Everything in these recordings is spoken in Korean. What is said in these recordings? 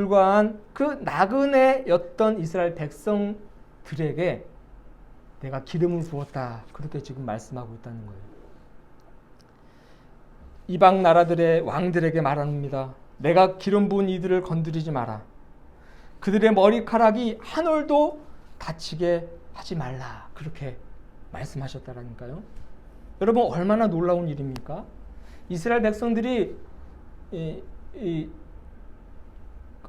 불과한 그 나그네였던 이스라엘 백성들에게 내가 기름을 부었다. 그렇게 지금 말씀하고 있다는 거예요. 이방 나라들의 왕들에게 말합니다. 내가 기름 부은 이들을 건드리지 마라. 그들의 머리카락이 한 올도 다치게 하지 말라. 그렇게 말씀하셨다라니까요. 여러분 얼마나 놀라운 일입니까? 이스라엘 백성들이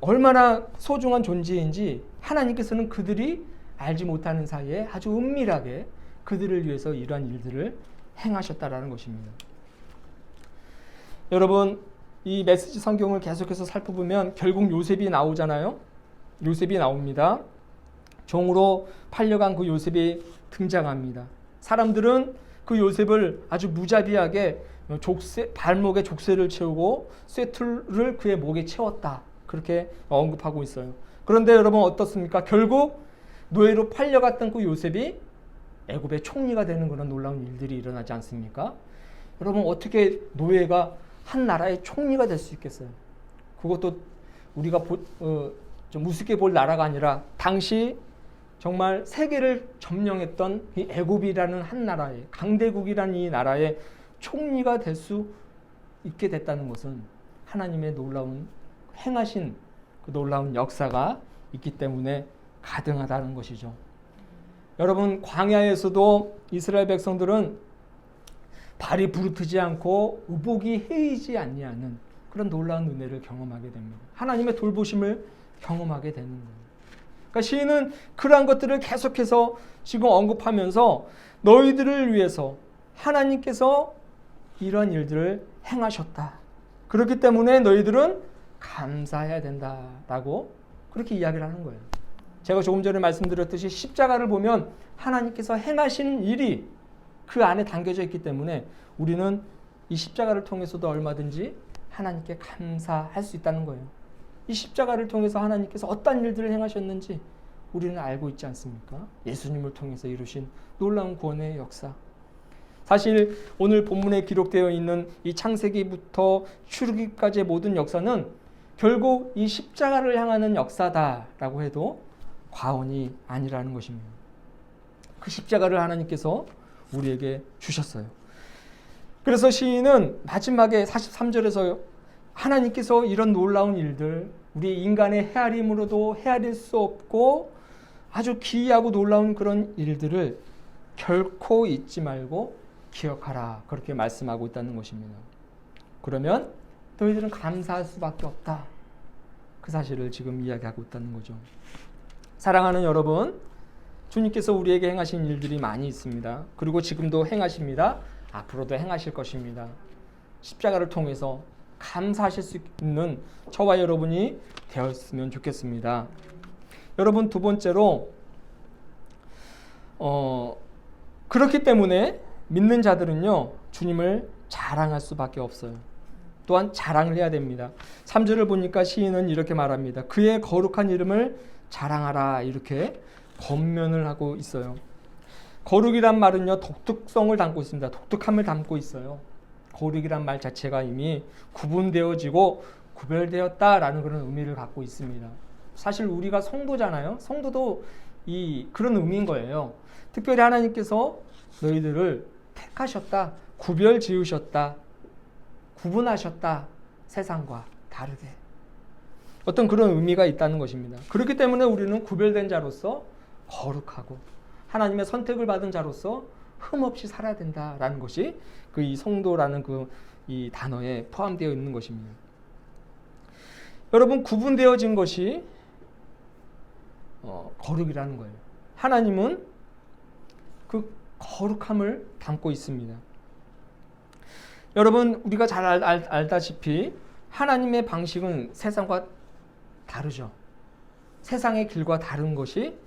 얼마나 소중한 존재인지 하나님께서는 그들이 알지 못하는 사이에 아주 은밀하게 그들을 위해서 이러한 일들을 행하셨다라는 것입니다. 여러분 이 메시지 성경을 계속해서 살펴보면 결국 요셉이 나오잖아요. 요셉이 나옵니다. 종으로 팔려간 그 요셉이 등장합니다. 사람들은 그 요셉을 아주 무자비하게 발목에 족쇄를 채우고 쇠틀을 그의 목에 채웠다. 그렇게 언급하고 있어요. 그런데 여러분 어떻습니까? 결국 노예로 팔려갔던 그 요셉이 애굽의 총리가 되는 그런 놀라운 일들이 일어나지 않습니까? 여러분 어떻게 노예가 한 나라의 총리가 될 수 있겠어요? 그것도 우리가 좀 우습게 볼 나라가 아니라 당시 정말 세계를 점령했던 이 애굽이라는 한 나라의 강대국이라는 이 나라의 총리가 될 수 있게 됐다는 것은 하나님의 놀라운 행하신 그 놀라운 역사가 있기 때문에 가능하다는 것이죠. 여러분 광야에서도 이스라엘 백성들은 발이 부르트지 않고 의복이 해이지 아니하는 그런 놀라운 은혜를 경험하게 됩니다. 하나님의 돌보심을 경험하게 되는 거예요. 그러니까 시인은 그러한 것들을 계속해서 지금 언급하면서 너희들을 위해서 하나님께서 이런 일들을 행하셨다. 그렇기 때문에 너희들은 감사해야 된다라고 그렇게 이야기를 하는 거예요. 제가 조금 전에 말씀드렸듯이 십자가를 보면 하나님께서 행하신 일이 그 안에 담겨져 있기 때문에 우리는 이 십자가를 통해서도 얼마든지 하나님께 감사할 수 있다는 거예요. 이 십자가를 통해서 하나님께서 어떤 일들을 행하셨는지 우리는 알고 있지 않습니까? 예수님을 통해서 이루신 놀라운 구원의 역사. 사실 오늘 본문에 기록되어 있는 이 창세기부터 출애굽기까지의 모든 역사는 결국 이 십자가를 향하는 역사다라고 해도 과언이 아니라는 것입니다. 그 십자가를 하나님께서 우리에게 주셨어요. 그래서 시인은 마지막에 43절에서 하나님께서 이런 놀라운 일들, 우리 인간의 헤아림으로도 헤아릴 수 없고 아주 기이하고 놀라운 그런 일들을 결코 잊지 말고 기억하라. 그렇게 말씀하고 있다는 것입니다. 그러면 너희들은 감사할 수밖에 없다. 그 사실을 지금 이야기하고 있다는 거죠. 사랑하는 여러분, 주님께서 우리에게 행하신 일들이 많이 있습니다. 그리고 지금도 행하십니다. 앞으로도 행하실 것입니다. 십자가를 통해서 감사하실 수 있는 저와 여러분이 되었으면 좋겠습니다. 여러분 두 번째로 그렇기 때문에 믿는 자들은요 주님을 자랑할 수밖에 없어요. 또한 자랑을 해야 됩니다. 3절을 보니까 시인은 이렇게 말합니다. 그의 거룩한 이름을 자랑하라 이렇게 권면을 하고 있어요. 거룩이란 말은요 독특성을 담고 있습니다. 독특함을 담고 있어요. 거룩이란 말 자체가 이미 구분되어지고 구별되었다라는 그런 의미를 갖고 있습니다. 사실 우리가 성도잖아요. 성도도 그런 의미인 거예요. 특별히 하나님께서 너희들을 택하셨다, 구별 지으셨다, 구분하셨다, 세상과 다르게. 어떤 그런 의미가 있다는 것입니다. 그렇기 때문에 우리는 구별된 자로서 거룩하고 하나님의 선택을 받은 자로서 흠없이 살아야 된다라는 것이 그 이 성도라는 이 단어에 포함되어 있는 것입니다. 여러분 구분되어진 것이 거룩이라는 거예요. 하나님은 그 거룩함을 담고 있습니다. 여러분 우리가 잘 알다시피 하나님의 방식은 세상과 다르죠. 세상의 길과 다른 것이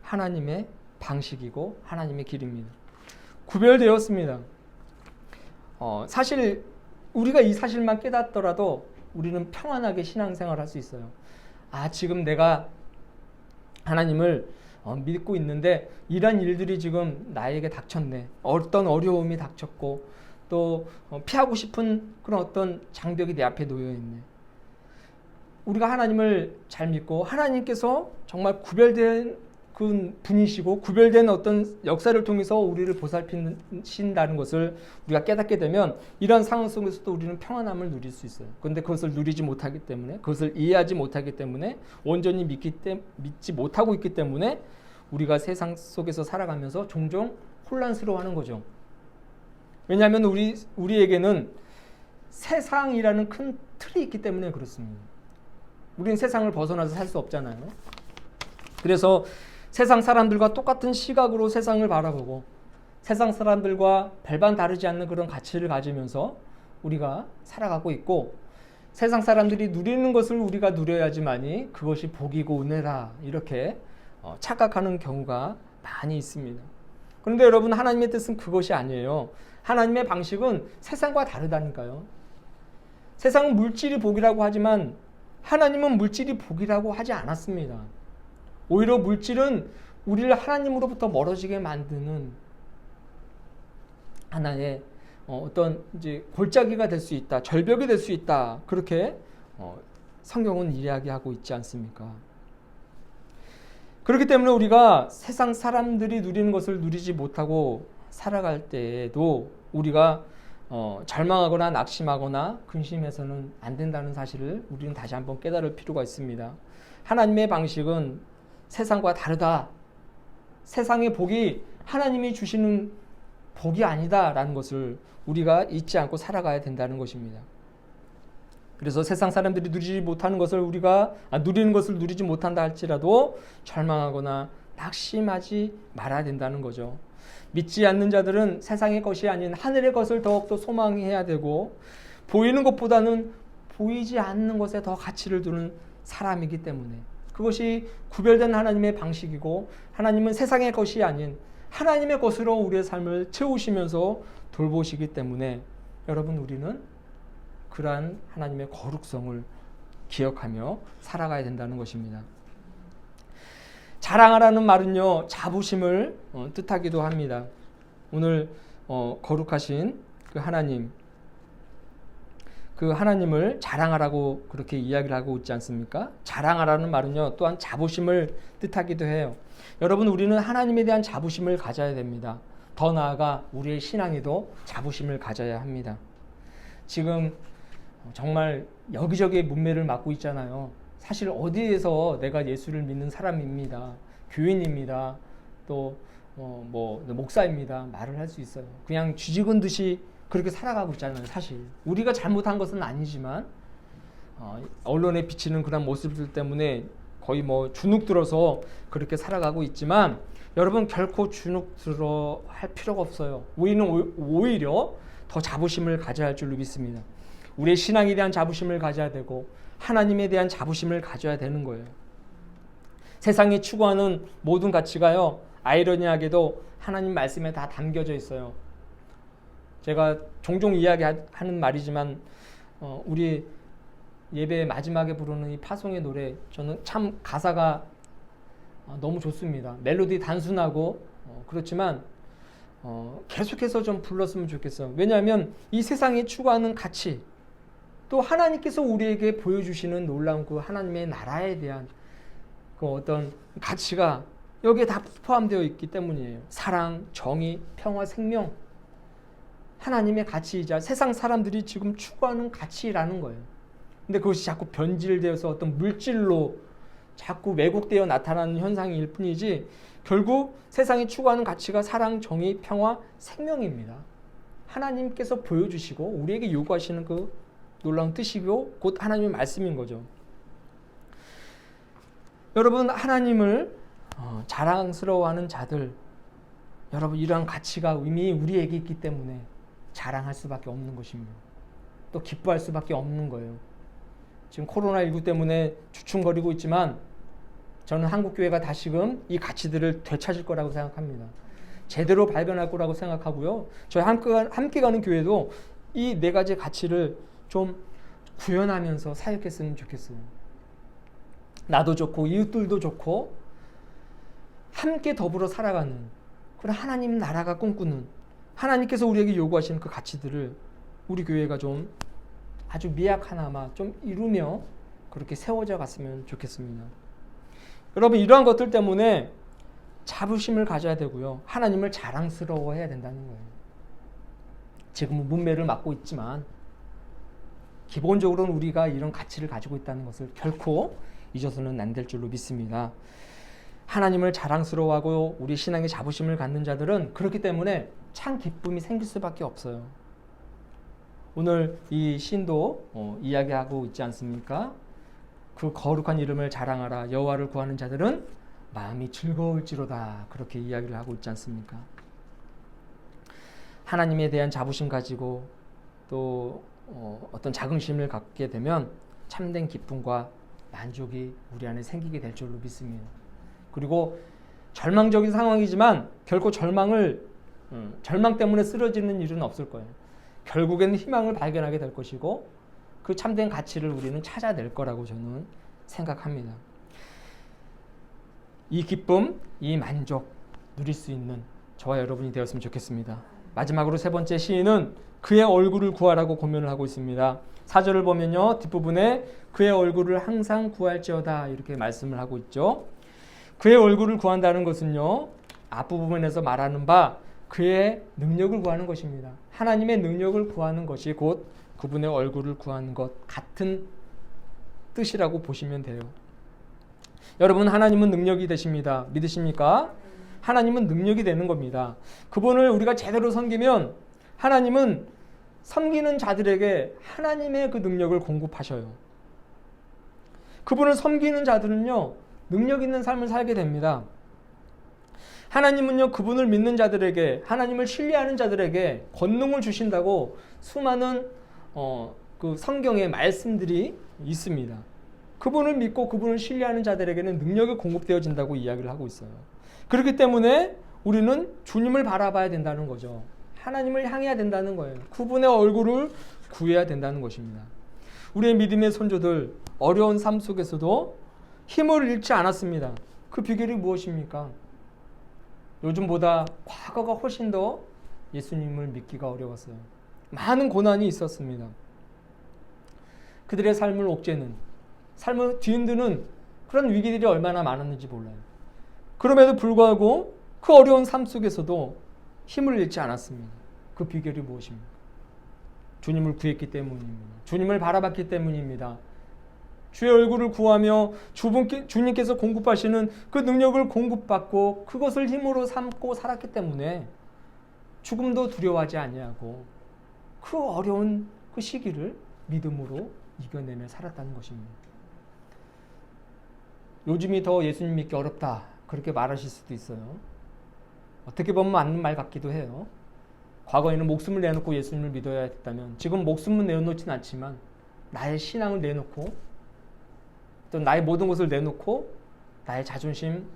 하나님의 방식이고 하나님의 길입니다. 구별되었습니다. 사실 우리가 이 사실만 깨닫더라도 우리는 평안하게 신앙생활을 할 수 있어요. 지금 내가 하나님을 믿고 있는데 이런 일들이 지금 나에게 닥쳤네. 어떤 어려움이 닥쳤고 또 피하고 싶은 그런 어떤 장벽이 내 앞에 놓여 있네. 우리가 하나님을 잘 믿고 하나님께서 정말 구별된 그 분이시고 구별된 어떤 역사를 통해서 우리를 보살피신다는 것을 우리가 깨닫게 되면 이런 상황 속에서도 우리는 평안함을 누릴 수 있어요. 그런데 그것을 누리지 못하기 때문에, 그것을 이해하지 못하기 때문에, 온전히 믿지 못하고 있기 때문에 우리가 세상 속에서 살아가면서 종종 혼란스러워하는 거죠. 왜냐하면 우리에게는 세상이라는 큰 틀이 있기 때문에 그렇습니다. 우리는 세상을 벗어나서 살 수 없잖아요. 그래서 세상 사람들과 똑같은 시각으로 세상을 바라보고 세상 사람들과 별반 다르지 않는 그런 가치를 가지면서 우리가 살아가고 있고, 세상 사람들이 누리는 것을 우리가 누려야지만이 그것이 복이고 은혜라 이렇게 착각하는 경우가 많이 있습니다. 그런데 여러분, 하나님의 뜻은 그것이 아니에요. 하나님의 방식은 세상과 다르다니까요. 세상은 물질이 복이라고 하지만 하나님은 물질이 복이라고 하지 않았습니다. 오히려 물질은 우리를 하나님으로부터 멀어지게 만드는 하나의 어떤 이제 골짜기가 될 수 있다, 절벽이 될 수 있다, 그렇게 성경은 이야기하고 있지 않습니까? 그렇기 때문에 우리가 세상 사람들이 누리는 것을 누리지 못하고 살아갈 때에도 우리가 절망하거나 낙심하거나 근심해서는 안 된다는 사실을 우리는 다시 한번 깨달을 필요가 있습니다. 하나님의 방식은 세상과 다르다. 세상의 복이 하나님이 주시는 복이 아니다라는 것을 우리가 잊지 않고 살아가야 된다는 것입니다. 그래서 세상 사람들이 누리지 못하는 것을 누리는 것을 누리지 못한다 할지라도 절망하거나 낙심하지 말아야 된다는 거죠. 믿지 않는 자들은 세상의 것이 아닌 하늘의 것을 더욱더 소망해야 되고, 보이는 것보다는 보이지 않는 것에 더 가치를 두는 사람이기 때문에, 그것이 구별된 하나님의 방식이고, 하나님은 세상의 것이 아닌 하나님의 것으로 우리의 삶을 채우시면서 돌보시기 때문에, 여러분, 우리는 그러한 하나님의 거룩성을 기억하며 살아가야 된다는 것입니다. 자랑하라는 말은요, 자부심을 뜻하기도 합니다. 오늘 거룩하신 그 하나님을 자랑하라고 그렇게 이야기를 하고 있지 않습니까? 자랑하라는 말은요, 또한 자부심을 뜻하기도 해요. 여러분, 우리는 하나님에 대한 자부심을 가져야 됩니다. 더 나아가 우리의 신앙에도 자부심을 가져야 합니다. 지금 정말 여기저기에 문매를 맞고 있잖아요. 사실 어디에서 내가 예수를 믿는 사람입니다, 교인입니다, 또 목사입니다 말을 할 수 있어요. 그냥 쥐죽은 듯이 그렇게 살아가고 있잖아요. 사실 우리가 잘못한 것은 아니지만 언론에 비치는 그런 모습들 때문에 거의 주눅 들어서 그렇게 살아가고 있지만, 여러분, 결코 주눅 들어 할 필요가 없어요. 우리는 오히려 더 자부심을 가져야 할 줄로 믿습니다. 우리의 신앙에 대한 자부심을 가져야 되고 하나님에 대한 자부심을 가져야 되는 거예요. 세상이 추구하는 모든 가치가요, 아이러니하게도 하나님 말씀에 다 담겨져 있어요. 제가 종종 이야기하는 말이지만 우리 예배 마지막에 부르는 이 파송의 노래, 저는 참 가사가 너무 좋습니다. 멜로디 단순하고 그렇지만 계속해서 좀 불렀으면 좋겠어요. 왜냐하면 이 세상이 추구하는 가치, 또 하나님께서 우리에게 보여주시는 놀라운 그 하나님의 나라에 대한 그 어떤 가치가 여기에 다 포함되어 있기 때문이에요. 사랑, 정의, 평화, 생명, 하나님의 가치이자 세상 사람들이 지금 추구하는 가치라는 거예요. 근데 그것이 자꾸 변질되어서 어떤 물질로 자꾸 왜곡되어 나타나는 현상일 뿐이지, 결국 세상이 추구하는 가치가 사랑, 정의, 평화, 생명입니다. 하나님께서 보여주시고 우리에게 요구하시는 그 놀라운 뜻이고 곧 하나님의 말씀인 거죠. 여러분, 하나님을 자랑스러워하는 자들, 여러분, 이러한 가치가 이미 우리에게 있기 때문에 자랑할 수밖에 없는 것입니다. 또 기뻐할 수밖에 없는 거예요. 지금 코로나19 때문에 주춤거리고 있지만 저는 한국교회가 다시금 이 가치들을 되찾을 거라고 생각합니다. 제대로 발견할 거라고 생각하고요. 저희 함께 가는 교회도 이 네 가지 가치를 좀 구현하면서 사역했으면 좋겠어요. 나도 좋고 이웃들도 좋고 함께 더불어 살아가는 그런 하나님 나라가 꿈꾸는, 하나님께서 우리에게 요구하시는 그 가치들을 우리 교회가 좀 아주 미약하나마 좀 이루며 그렇게 세워져 갔으면 좋겠습니다. 여러분, 이러한 것들 때문에 자부심을 가져야 되고요. 하나님을 자랑스러워해야 된다는 거예요. 지금은 문매를 맞고 있지만 기본적으로는 우리가 이런 가치를 가지고 있다는 것을 결코 잊어서는 안 될 줄로 믿습니다. 하나님을 자랑스러워하고 우리 신앙의 자부심을 갖는 자들은 그렇기 때문에 참 기쁨이 생길 수밖에 없어요. 오늘 이 시인도 이야기하고 있지 않습니까? 그 거룩한 이름을 자랑하라. 여호와를 구하는 자들은 마음이 즐거울지로다. 그렇게 이야기를 하고 있지 않습니까? 하나님에 대한 자부심 가지고 또 어떤 자긍심을 갖게 되면 참된 기쁨과 만족이 우리 안에 생기게 될 줄로 믿습니다. 그리고 절망적인 상황이지만 결코 절망 때문에 쓰러지는 일은 없을 거예요. 결국에는 희망을 발견하게 될 것이고 그 참된 가치를 우리는 찾아낼 거라고 저는 생각합니다. 이 기쁨, 이 만족 누릴 수 있는 저와 여러분이 되었으면 좋겠습니다. 마지막으로 세 번째 시인은 그의 얼굴을 구하라고 고면을 하고 있습니다. 4절을 보면요, 뒷부분에 그의 얼굴을 항상 구할지어다 이렇게 말씀을 하고 있죠. 그의 얼굴을 구한다는 것은요, 앞부분에서 말하는 바 그의 능력을 구하는 것입니다. 하나님의 능력을 구하는 것이 곧 그분의 얼굴을 구하는 것 같은 뜻이라고 보시면 돼요. 여러분, 하나님은 능력이 되십니다. 믿으십니까? 하나님은 능력이 되는 겁니다. 그분을 우리가 제대로 섬기면 하나님은 섬기는 자들에게 하나님의 그 능력을 공급하셔요. 그분을 섬기는 자들은요, 능력 있는 삶을 살게 됩니다. 하나님은요, 그분을 믿는 자들에게, 하나님을 신뢰하는 자들에게 권능을 주신다고 수많은 그 성경의 말씀들이 있습니다. 그분을 믿고 그분을 신뢰하는 자들에게는 능력이 공급되어진다고 이야기를 하고 있어요. 그렇기 때문에 우리는 주님을 바라봐야 된다는 거죠. 하나님을 향해야 된다는 거예요. 그분의 얼굴을 구해야 된다는 것입니다. 우리의 믿음의 손조들 어려운 삶 속에서도 힘을 잃지 않았습니다. 그 비결이 무엇입니까? 요즘보다 과거가 훨씬 더 예수님을 믿기가 어려웠어요. 많은 고난이 있었습니다. 그들의 삶을 옥죄는, 삶을 뒤흔드는 그런 위기들이 얼마나 많았는지 몰라요. 그럼에도 불구하고 그 어려운 삶 속에서도 힘을 잃지 않았습니다. 그 비결이 무엇입니까? 주님을 구했기 때문입니다. 주님을 바라봤기 때문입니다. 주의 얼굴을 구하며 주님께서 공급하시는 그 능력을 공급받고 그것을 힘으로 삼고 살았기 때문에 죽음도 두려워하지 아니하고 그 어려운 그 시기를 믿음으로 이겨내며 살았다는 것입니다. 요즘이 더 예수님 믿기 어렵다 그렇게 말하실 수도 있어요. 어떻게 보면 맞는 말 같기도 해요. 과거에는 목숨을 내놓고 예수님을 믿어야 했다면 지금 목숨은 내놓진 않지만 나의 신앙을 내놓고 또 나의 모든 것을 내놓고 나의 자존심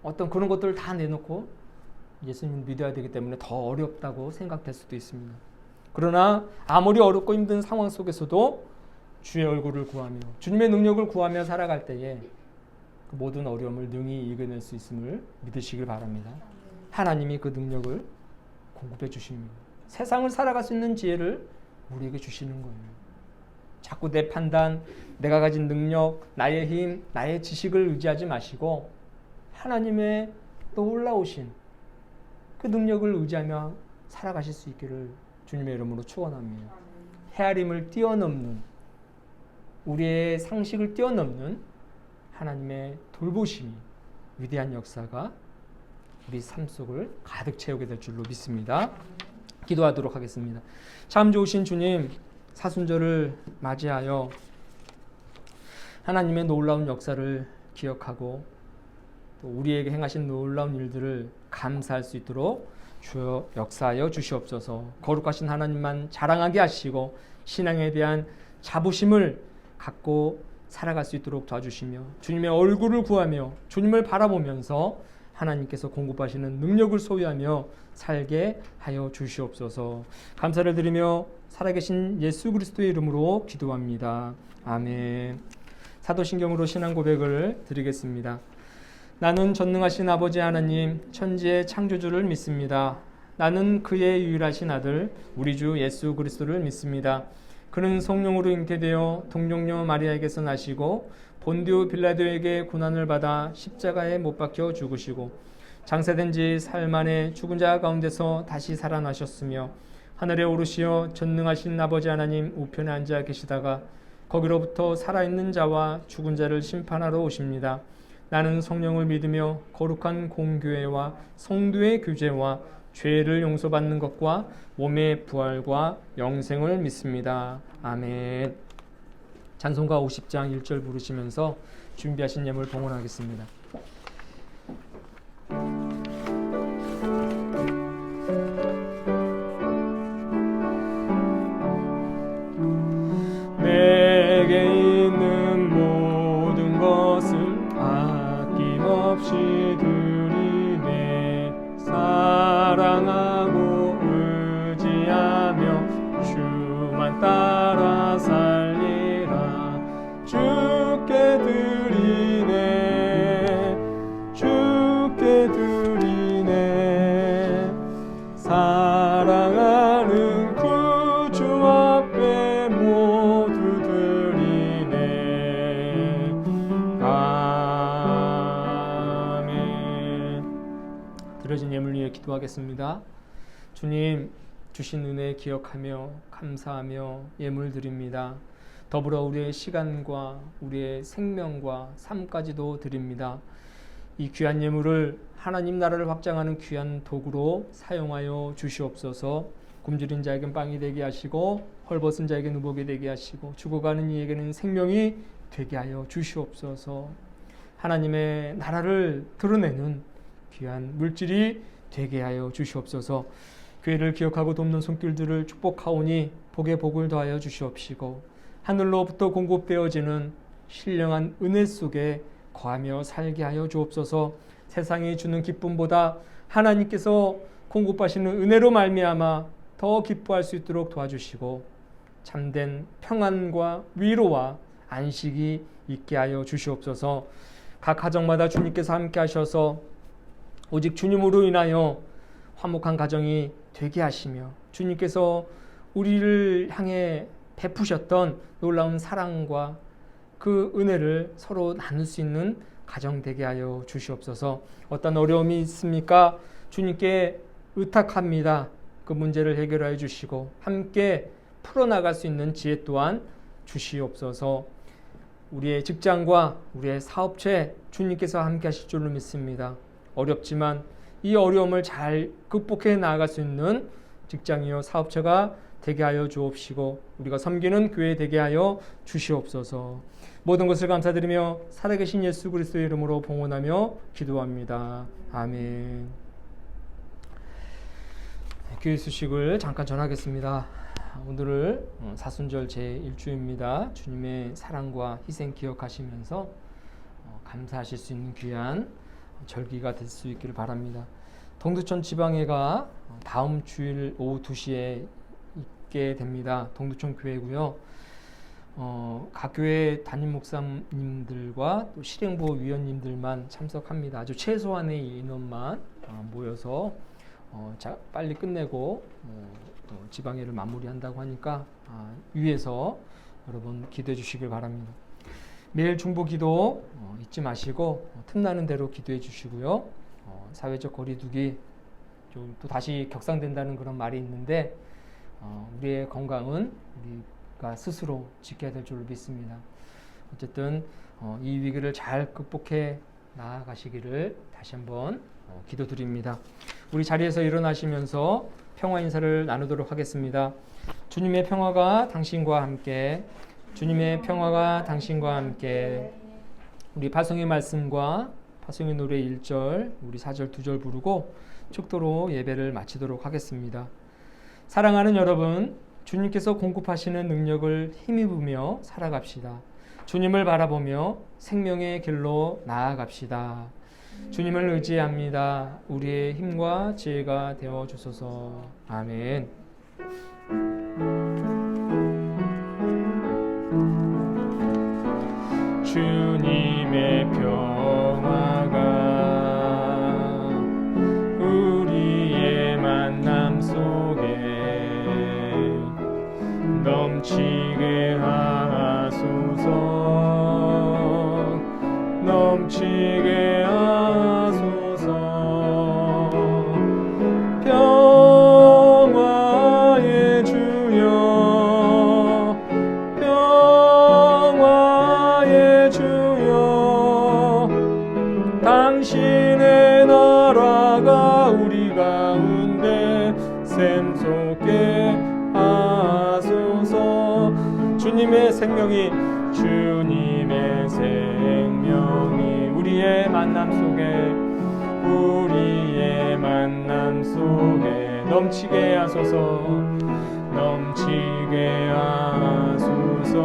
어떤 그런 것들을 다 내놓고 예수님을 믿어야 되기 때문에 더 어렵다고 생각될 수도 있습니다. 그러나 아무리 어렵고 힘든 상황 속에서도 주의 얼굴을 구하며 주님의 능력을 구하며 살아갈 때에 그 모든 어려움을 능히 이겨낼 수 있음을 믿으시길 바랍니다. 하나님이 그 능력을 공급해 주십니다. 세상을 살아갈 수 있는 지혜를 우리에게 주시는 거예요. 자꾸 내 판단, 내가 가진 능력, 나의 힘, 나의 지식을 의지하지 마시고 하나님의 놀라우신 그 능력을 의지하며 살아가실 수 있기를 주님의 이름으로 축원합니다. 헤아림을 뛰어넘는 우리의 상식을 뛰어넘는 하나님의 돌보심이 위대한 역사가 우리 삶 속을 가득 채우게 될 줄로 믿습니다. 기도하도록 하겠습니다. 참 좋으신 주님, 사순절을 맞이하여 하나님의 놀라운 역사를 기억하고 또 우리에게 행하신 놀라운 일들을 감사할 수 있도록 주여 역사하여 주시옵소서. 거룩하신 하나님만 자랑하게 하시고 신앙에 대한 자부심을 갖고 살아갈 수 있도록 도와주시며 주님의 얼굴을 구하며 주님을 바라보면서 하나님께서 공급하시는 능력을 소유하며 살게 하여 주시옵소서. 감사를 드리며 살아계신 예수 그리스도의 이름으로 기도합니다. 아멘. 사도신경으로 신앙 고백을 드리겠습니다. 나는 전능하신 아버지 하나님 천지의 창조주를 믿습니다. 나는 그의 유일하신 아들 우리 주 예수 그리스도를 믿습니다. 그는 성령으로 잉태되어 동정녀 마리아에게서 나시고 본디오 빌라도에게 고난을 받아 십자가에 못 박혀 죽으시고 장사된 지 사흘 만에 죽은 자 가운데서 다시 살아나셨으며 하늘에 오르시어 전능하신 아버지 하나님 우편에 앉아 계시다가 거기로부터 살아있는 자와 죽은 자를 심판하러 오십니다. 나는 성령을 믿으며 거룩한 공교회와 성도의 교제와 죄를 용서받는 것과 몸의 부활과 영생을 믿습니다. 아멘. 찬송가 50장 1절 부르시면서 준비하신 예물 봉헌하겠습니다. 내게 있는 모든 것을 아낌없이 드리네. 사랑하고 의지하며 주만 따라 살리라. 주께 드리네. 주께 드리네. 사랑하는 구주 앞에 모두 드리네. 아멘. 드려진 예물 위해 기도하겠습니다. 주님, 주신 은혜 기억하며 감사하며 예물 드립니다. 더불어 우리의 시간과 우리의 생명과 삶까지도 드립니다. 이 귀한 예물을 하나님 나라를 확장하는 귀한 도구로 사용하여 주시옵소서. 굶주린 자에겐 빵이 되게 하시고 헐벗은 자에겐 의복이 되게 하시고 죽어가는 이에게는 생명이 되게 하여 주시옵소서. 하나님의 나라를 드러내는 귀한 물질이 되게 하여 주시옵소서. 교회를 기억하고 돕는 손길들을 축복하오니 복에 복을 더하여 주시옵시고 하늘로부터 공급되어지는 신령한 은혜 속에 거하며 살게 하여 주옵소서. 세상이 주는 기쁨보다 하나님께서 공급하시는 은혜로 말미암아 더 기뻐할 수 있도록 도와주시고 참된 평안과 위로와 안식이 있게 하여 주시옵소서. 각 가정마다 주님께서 함께 하셔서 오직 주님으로 인하여 화목한 가정이 되게 하시며 주님께서 우리를 향해 베푸셨던 놀라운 사랑과 그 은혜를 서로 나눌 수 있는 가정 되게 하여 주시옵소서. 어떤 어려움이 있습니까? 주님께 의탁합니다. 그 문제를 해결하여 주시고 함께 풀어나갈 수 있는 지혜 또한 주시옵소서. 우리의 직장과 우리의 사업체 주님께서 함께 하실 줄로 믿습니다. 어렵지만 이 어려움을 잘 극복해 나아갈 수 있는 직장이요 사업체가 되게 하여 주옵시고 우리가 섬기는 교회 되게 하여 주시옵소서. 모든 것을 감사드리며 살아계신 예수 그리스도의 이름으로 봉헌하며 기도합니다. 아멘. 교회 소식을 잠깐 전하겠습니다. 오늘을 사순절 제1주입니다. 주님의 사랑과 희생 기억하시면서 감사하실 수 있는 귀한 절기가 될 수 있기를 바랍니다. 동두천 지방회가 다음 주일 오후 2시에 있게 됩니다. 동두천 교회고요. 각 교회 담임 목사님들과 또 실행부 위원님들만 참석합니다. 아주 최소한의 인원만 모여서 빨리 끝내고 지방회를 마무리한다고 하니까 위에서 여러분 기도해 주시길 바랍니다. 매일 중보기도 잊지 마시고 틈나는 대로 기도해 주시고요. 사회적 거리두기 좀 또 다시 격상된다는 그런 말이 있는데 우리의 건강은 우리가 스스로 지켜야 될 줄로 믿습니다. 어쨌든 이 위기를 잘 극복해 나아가시기를 다시 한번 기도드립니다. 우리 자리에서 일어나시면서 평화 인사를 나누도록 하겠습니다. 주님의 평화가 당신과 함께, 주님의 평화가 당신과 함께. 우리 파송의 말씀과 파송의 노래 1절, 우리 4절, 2절 부르고 축도로 예배를 마치도록 하겠습니다. 사랑하는 여러분, 주님께서 공급하시는 능력을 힘입으며 살아갑시다. 주님을 바라보며 생명의 길로 나아갑시다. 주님을 의지합니다. 우리의 힘과 지혜가 되어 주소서. 아멘. 주님의 평화가 우리의 만남 속에 넘치게 넘치게 하소서. 평화의 주여 평화의 주여 당신의 나라가 우리 가운데 샘솟게 하소서. 주님의 생명이 우리의 만남 속에 넘치게 하소서. 넘치게 하소서.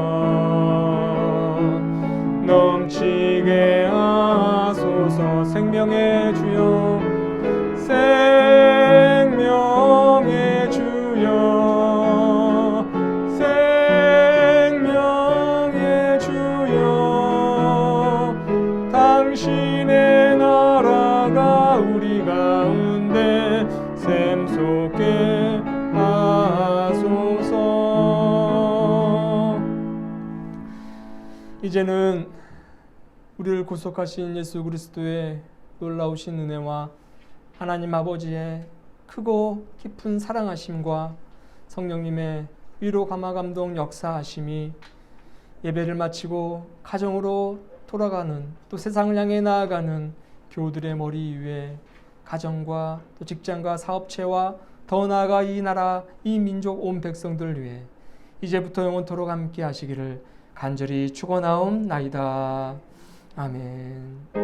넘치게 하소서. 생명의 주여 생명의 주여 생명의 주여 당신의 나라가 우리 가운데 샘솟게 하소서. 이제는 우리를 구속하신 예수 그리스도의 놀라우신 은혜와 하나님 아버지의 크고 깊은 사랑하심과 성령님의 위로 감화 감동 역사하심이 예배를 마치고 가정으로 돌아가는 또 세상을 향해 나아가는 교우들의 머리 위에 가정과 또 직장과 사업체와 더 나아가 이 나라 이 민족 온 백성들 위해 이제부터 영원토록 함께 하시기를 간절히 축원하옵나이다. 아멘.